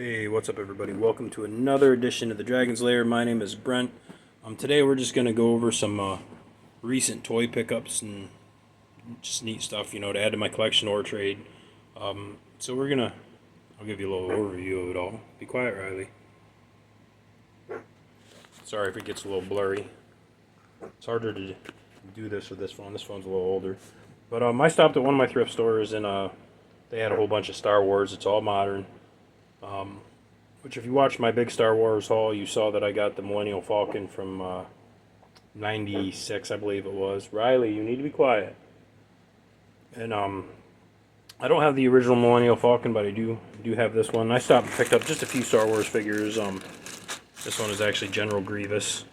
Hey, what's up everybody? Welcome to another edition of the Dragon's Lair. My name is Brent. Today we're just going to go over some recent toy pickups and just neat stuff, to add to my collection or trade. So I'll give you a little overview of it all. Be quiet, Riley. Sorry if it gets a little blurry. It's harder to do this with this phone. This phone's a little older. But I stopped at one of my thrift stores and they had a whole bunch of Star Wars. It's all modern. Which if you watched my big Star Wars haul, you saw that I got the Millennial Falcon from 96, I believe it was. Riley, you need to be quiet. And I don't have the original Millennial Falcon, but I do have this one. I stopped and picked up just a few Star Wars figures. This one is actually General Grievous,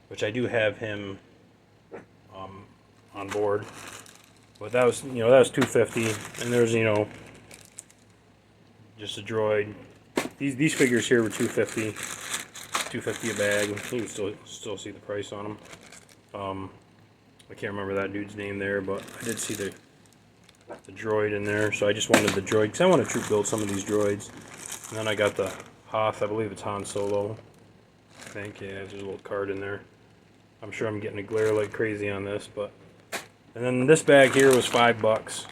which I do have him on board. But that was $250, and there's just a droid. These figures here were $250 a bag. You can still see the price on them. I can't remember that dude's name there, but I did see the droid in there, so I just wanted the droid because I want to troop build some of these droids. And then I got the Hoth. I believe it's Han Solo. I think, yeah, there's a little card in there. I'm sure I'm getting a glare like crazy on this, but. And then this bag here was $5.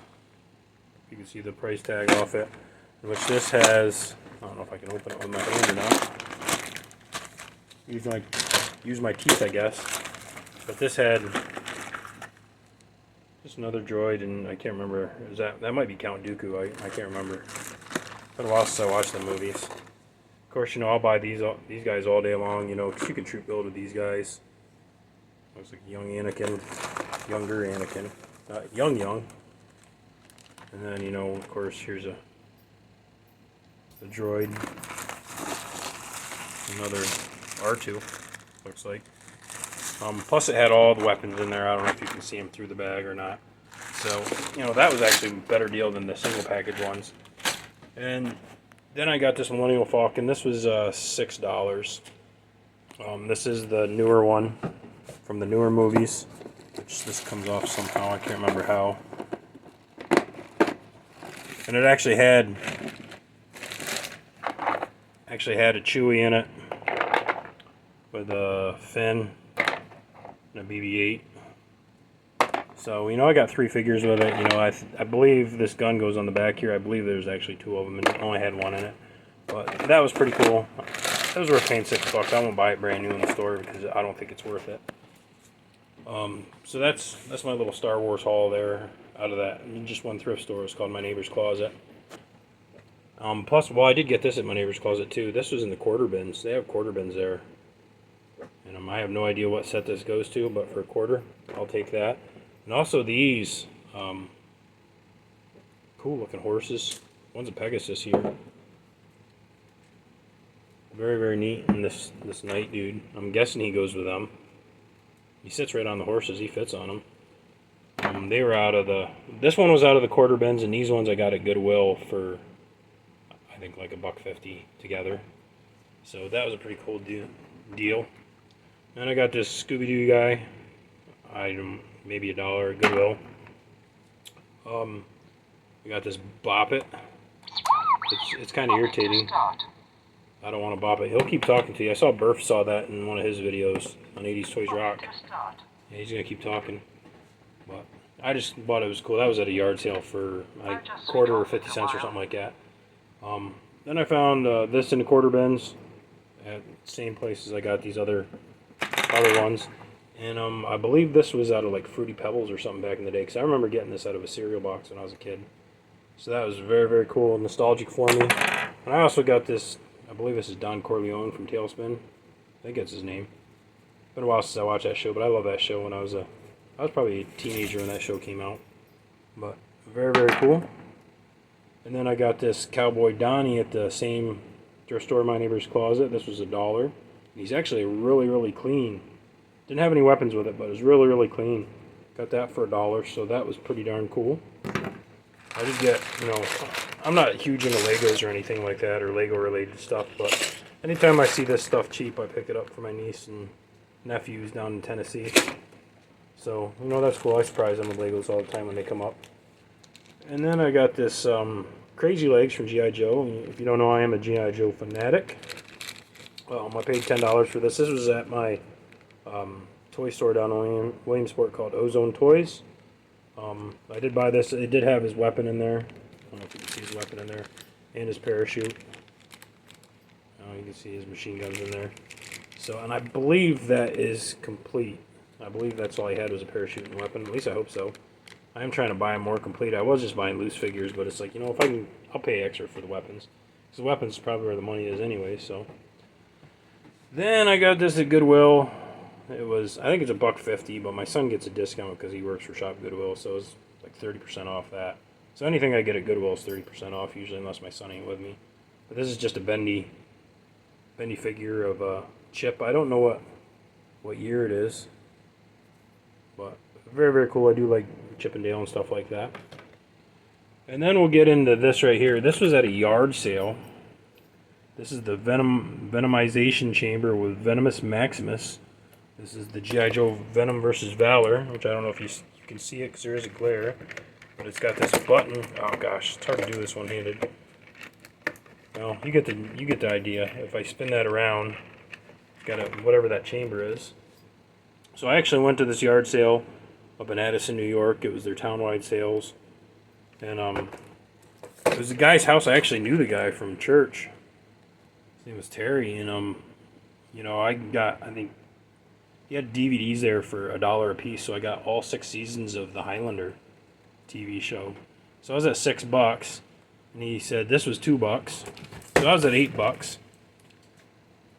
You can see the price tag off it, which this has. I don't know if I can open it with my hand or not. Use my teeth, I guess. But this had just another droid, and I can't remember. That might be Count Dooku. I can't remember. It's been a while since I watched the movies. Of course, I'll buy these guys all day long. Because you can troop build with these guys. Looks like young Anakin, younger Anakin, young. And then of course, here's the droid, another R2, looks like. Plus it had all the weapons in there. I don't know if you can see them through the bag or not. So, that was actually a better deal than the single package ones. And then I got this Millennial Falcon. This was $6. This is the newer one from the newer movies, which this comes off somehow. I can't remember how. And it actually had a Chewie in it with a Finn and a BB-8. So I got 3 figures with it. I believe this gun goes on the back here. I believe there's actually 2 of them, and it only had 1 in it. But that was pretty cool. That was worth paying $6. I won't buy it brand new in the store because I don't think it's worth it. So that's my little Star Wars haul there. Out of that, just one thrift store. It's called My Neighbor's Closet. Plus, I did get this at My Neighbor's Closet too. This was in the quarter bins. They have quarter bins there. And I have no idea what set this goes to, but for a quarter, I'll take that. And also these cool looking horses. One's a Pegasus here. Very, very neat. And this knight dude, I'm guessing he goes with them. He sits right on the horses. He fits on them. They were out of this one was out of the quarter bins, and these ones I got at Goodwill for, I think, like $1.50 together. So that was a pretty cool deal. And I got this Scooby-Doo guy, item maybe $1 at Goodwill. We got this Bop It. It's kind of irritating. I don't want to bop it. He'll keep talking to you. I saw Burf saw that in one of his videos on 80s Toys Rock. Yeah, he's gonna keep talking. But I just thought it was cool. That was at a yard sale for a quarter or 50 cents or something like that. Then I found this in the quarter bins at the same places I got these other ones. And I believe this was out of like Fruity Pebbles or something back in the day, because I remember getting this out of a cereal box when I was a kid. So that was very, very cool and nostalgic for me. And I also got this, I believe this is Don Corleone from Tailspin. I think that's his name. Been a while since I watched that show, but I love that show. When I was probably a teenager when that show came out. But very, very cool. And then I got this Cowboy Donnie at the same thrift store, My Neighbor's Closet. This was $1. He's actually really, really clean. Didn't have any weapons with it, but it was really, really clean. Got that for $1, so that was pretty darn cool. I did get, I'm not huge into Legos or anything like that, or Lego related stuff, but anytime I see this stuff cheap, I pick it up for my niece and nephews down in Tennessee. So, that's cool. I surprise them with Legos all the time when they come up. And then I got this Crazy Legs from G.I. Joe. And if you don't know, I am a G.I. Joe fanatic. I paid $10 for this. This was at my toy store down in Williamsport called Ozone Toys. I did buy this. It did have his weapon in there. I don't know if you can see his weapon in there. And his parachute. You can see his machine guns in there. So, and I believe that is complete. I believe that's all he had was a parachute and weapon. At least I hope so. I am trying to buy them more complete. I was just buying loose figures, but it's like, you know, if I can, I'll pay extra for the weapons. Because the weapons is probably where the money is anyway, so. Then I got this at Goodwill. It was, I think it's $1.50, but my son gets a discount because he works for Shop Goodwill, so it's like 30% off that. So anything I get at Goodwill is 30% off, usually, unless my son ain't with me. But this is just a bendy figure of Chip. I don't know what year it is, but very, very cool. I do like Chip and Dale and stuff like that. And then we'll get into this right here. This was at a yard sale. This is the Venomization Chamber with Venomous Maximus. This is the G.I. Joe Venom versus Valor, which I don't know if you can see it because there is a glare. But it's got this button. Oh gosh, it's hard to do this one-handed. Well, you get the idea. If I spin that around, it's got whatever that chamber is. So I actually went to this yard sale up in Addison, New York. It was their town-wide sales. And it was the guy's house. I actually knew the guy from church. His name was Terry, and you know, I think he had DVDs there for $1 a piece, so I got all 6 seasons of the Highlander TV show. So I was at $6, and he said this was $2, so I was at $8.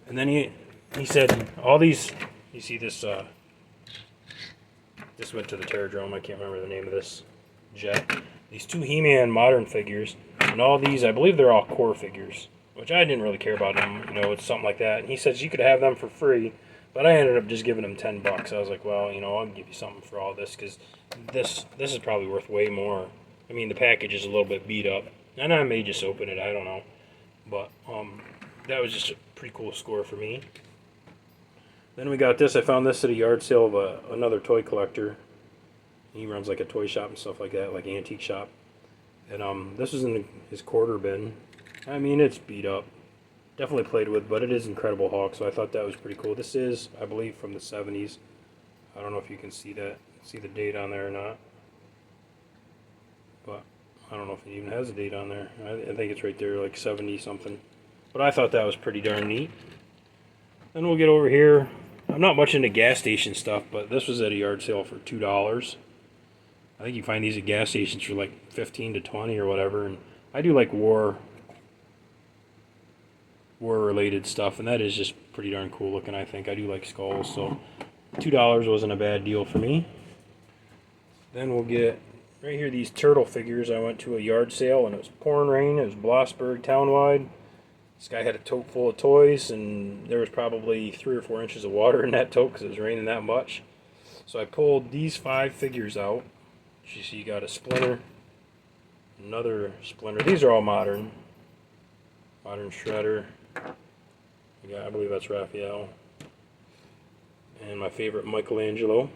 And then he said all these. You see this? This went to the Terradrome. I can't remember the name of this jet. These 2 He-Man modern figures, and all these, I believe they're all core figures, which I didn't really care about them. You know, it's something like that. And he says you could have them for free. But I ended up just giving him $10. I was like, well, you know, I'll give you something for all this because this is probably worth way more. I mean, the package is a little bit beat up, and I may just open it. I don't know, but that was just a pretty cool score for me. Then we got this. I found this at a yard sale of another toy collector. He runs like a toy shop and stuff like that, like antique shop. And this was in his quarter bin. I mean, it's beat up. Definitely played with, but it is Incredible Hulk, so I thought that was pretty cool. This is, I believe, from the 70s. I don't know if you can see the date on there or not. But I don't know if it even has a date on there. I think it's right there, like 70-something. But I thought that was pretty darn neat. Then we'll get over here. I'm not much into gas station stuff, but this was at a yard sale for $2. I think you find these at gas stations for like 15 to 20 or whatever. And I do like war-related stuff, and that is just pretty darn cool looking, I think. I do like skulls, so $2 wasn't a bad deal for me. Then we'll get right here these turtle figures. I went to a yard sale, and it was pouring rain. It was Blossburg townwide. This guy had a tote full of toys, and there was probably 3 or 4 inches of water in that tote because it was raining that much. So I pulled these 5 figures out. You see, you got a Splinter, another Splinter. These are all modern. Modern Shredder. I believe that's Raphael. And my favorite, Michelangelo.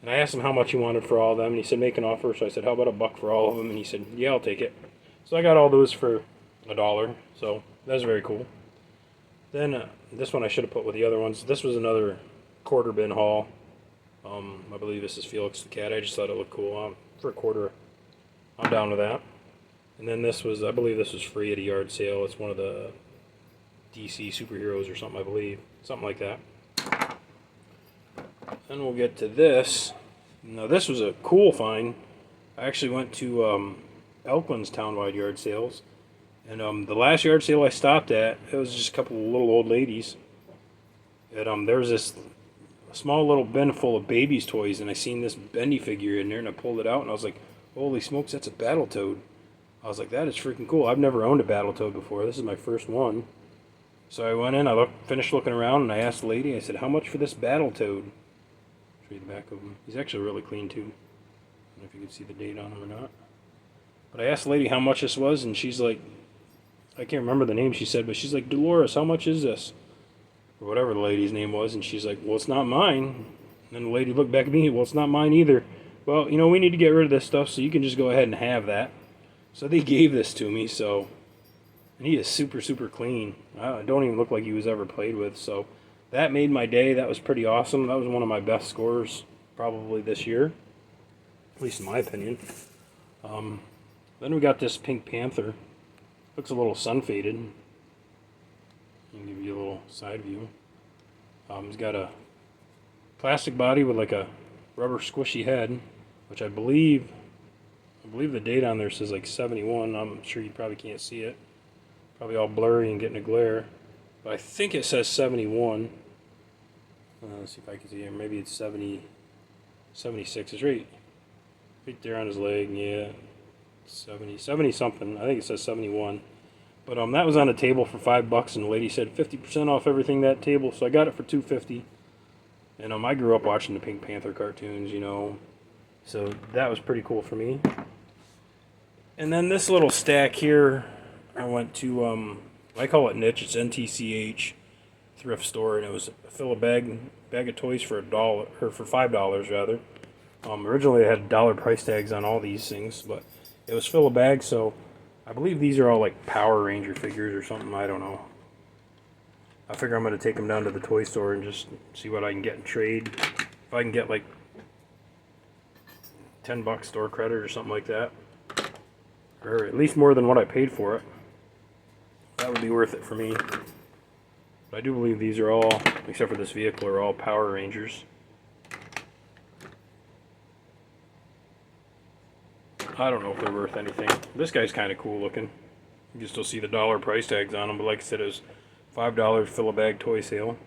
And I asked him how much he wanted for all of them, and he said make an offer. So I said, how about $1 for all of them? And he said, yeah, I'll take it. So I got all those for $1. So that was very cool. Then this one I should have put with the other ones. This was another quarter bin haul. I believe this is Felix the Cat. I just thought it looked cool. For a quarter, I'm down with that. And then this was, I believe this was free at a yard sale. It's one of the DC superheroes or something, I believe. Something like that. Then we'll get to this. Now this was a cool find. I actually went to Elkland's townwide yard sales. And the last yard sale I stopped at, it was just a couple of little old ladies. And there was this small little bin full of babies' toys, and I seen this bendy figure in there, and I pulled it out, and I was like, holy smokes, that's a Battletoad. I was like, that is freaking cool. I've never owned a Battletoad before. This is my first one. So I went in, finished looking around, and I asked the lady, I said, how much for this Battletoad? Show you the back of him. He's actually really clean, too. I don't know if you can see the date on him or not. But I asked the lady how much this was, and she's like, I can't remember the name she said, but she's like, Dolores, how much is this? Or whatever the lady's name was, and she's like, well, it's not mine. And then the lady looked back at me, well, it's not mine either. Well, you know, we need to get rid of this stuff, so you can just go ahead and have that. So they gave this to me, so, and he is super, super clean. Don't even look like he was ever played with, so that made my day. That was pretty awesome. That was one of my best scores probably this year, at least in my opinion. Then we got this Pink Panther. Looks a little sun faded. I'll give you a little side view. He's got a plastic body with like a rubber squishy head, which I believe the date on there says like 71. I'm sure you probably can't see it. Probably all blurry and getting a glare. But I think it says 71. Let's see if I can see it. Maybe it's 70, 76. It's right there on his leg. Yeah, 70 something. I think it says 71. But that was on a table for $5, and the lady said 50% off everything that table, so I got it for $2.50. And I grew up watching the Pink Panther cartoons, you know, so that was pretty cool for me. And then this little stack here, I went to I call it niche. It's NTCH thrift store, and it was fill a bag of toys for $1 or for $5 rather. Originally, I had dollar price tags on all these things, but it was fill a bag, so I believe these are all like Power Ranger figures or something. I don't know. I figure I'm going to take them down to the toy store and just see what I can get in trade. If I can get like $10 store credit or something like that, or at least more than what I paid for it, that would be worth it for me. But I do believe these are all, except for this vehicle, are all Power Rangers. I don't know if they're worth anything. This guy's kind of cool looking. You can still see the dollar price tags on them, but like I said, it was $5 fill a bag toy sale.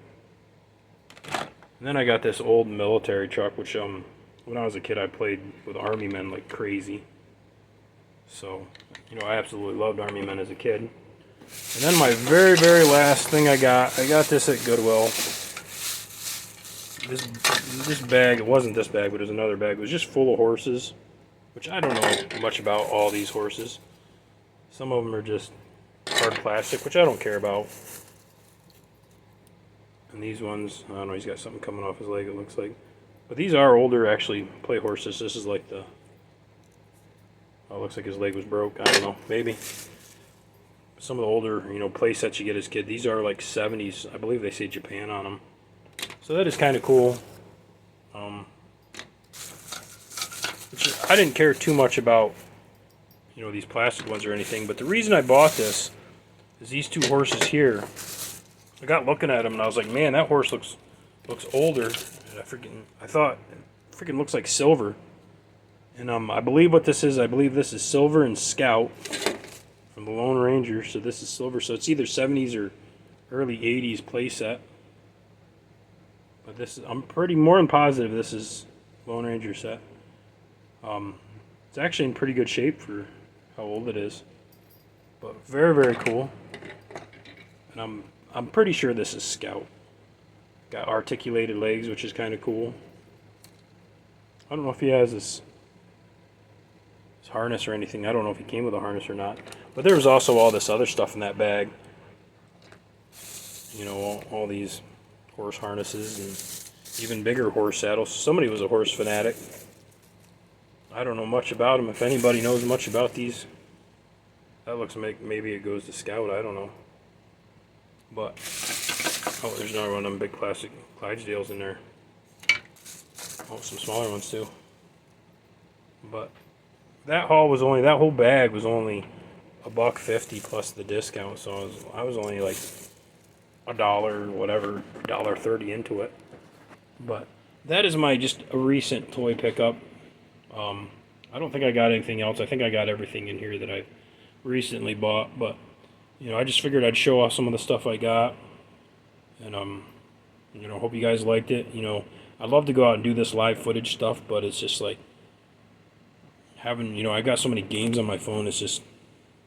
And then I got this old military truck, which when I was a kid I played with Army men like crazy. So, you know, I absolutely loved Army men as a kid. And then my very, very last thing I got this at Goodwill. This bag, it wasn't this bag, but it was another bag. It was just full of horses, which I don't know much about all these horses. Some of them are just hard plastic, which I don't care about. And these ones, I don't know, he's got something coming off his leg, it looks like. But these are older, actually, play horses. This is like the... Oh, it looks like his leg was broke. I don't know, maybe. Some of the older, you know, play sets you get as a kid, these are like 70s. I believe they say Japan on them. So that is kind of cool. I didn't care too much about, you know, these plastic ones or anything, but the reason I bought this is these two horses here. I got looking at them and I was like, man, that horse looks older. And I thought it freaking looks like silver. And I believe what this is, I believe this is Silver and Scout from the Lone Ranger. So this is silver. So it's either 70s or early 80s playset. But this is, I'm pretty more than positive this is Lone Ranger set. It's actually in pretty good shape for how old it is. But very, very cool. And I'm pretty sure this is Scout. Got articulated legs, which is kind of cool. I don't know if he has his harness or anything. I don't know if he came with a harness or not. But there was also all this other stuff in that bag. You know, all these horse harnesses and even bigger horse saddles. Somebody was a horse fanatic. I don't know much about them. If anybody knows much about these, that looks like maybe it goes to Scout. I don't know. But, oh, there's another one of them big plastic Clydesdales in there. Oh, some smaller ones too. But that haul was only, that whole bag was only $1.50 plus the discount. So I was only like $1, whatever, $1.30 into it. But that is my just a recent toy pickup. I don't think I got anything else. I think I got everything in here that I recently bought. But you know, I just figured I'd show off some of the stuff I got. And you know, hope you guys liked it. You know, I'd love to go out and do this live footage stuff, but it's just like having, you know, I got so many games on my phone. It's just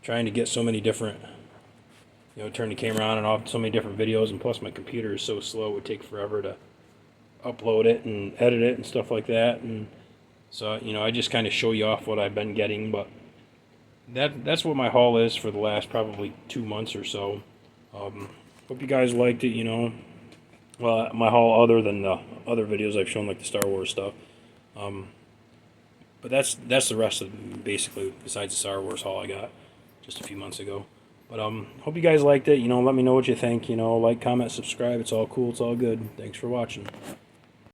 trying to get so many different, you know, turn the camera on and off so many different videos, and plus my computer is so slow, it would take forever to upload it and edit it and stuff like that. And so, you know, I just kind of show you off what I've been getting, but that's what my haul is for the last probably 2 months or so. Hope you guys liked it, you know. Well, my haul other than the other videos I've shown, like the Star Wars stuff. But But that's the rest of basically besides the Star Wars haul I got just a few months ago. But hope you guys liked it. You know, let me know what you think. You know, like, comment, subscribe. It's all cool. It's all good. Thanks for watching.